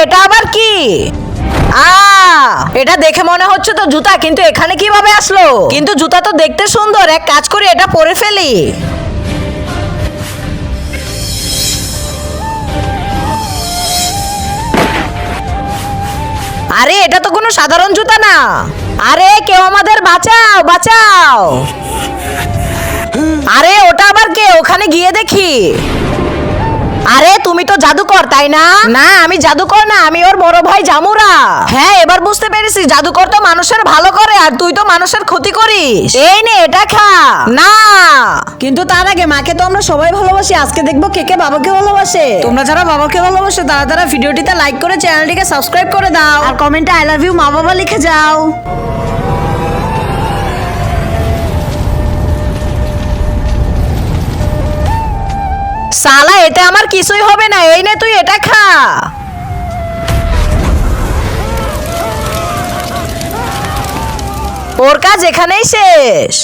এটা আবার কি? এটা দেখে মনে হচ্ছে তো জুতা, কিন্তু এখানে কিভাবে আসলো? কিন্তু জুতা তো দেখতে সুন্দর, এক কাজ করি এটা পরে ফেলি। আরে এটা তো কোনো সাধারণ জুতা না। আরে কেউ আমাদের বাঁচাও, বাঁচাও। আরে ওটা আবার কে? ওখানে গিয়ে দেখি। আরে তুমি তো জাদুকর, তাই না? না, আমি জাদুকর না, আমি ওর বড় ভাই জামুরা। হ্যাঁ, এবার বুঝতে পেরেছি, জাদুকর তো মানুষের ভালো করে আর তুই তো মানুষের ক্ষতি করিস। এই নে এটা খা। না, কিন্তু তার আগে মাকে তো আমরা সবাই ভালোবাসি, আজকে দেখবো কে কে বাবাকে ভালোবাসে। তোমরা যারা বাবাকে ভালোবাসে তারা তারা ভিডিওটিতে লাইক করে চ্যানেলটিকে সাবস্ক্রাইব করে দাও আর কমেন্টে আই লাভ ইউ মা বাবা লিখে যাও। সালা, এতে আমার কিছুই হবে না, এই নে তুই এটা খা। ওর কাজ এখানেই শেষ।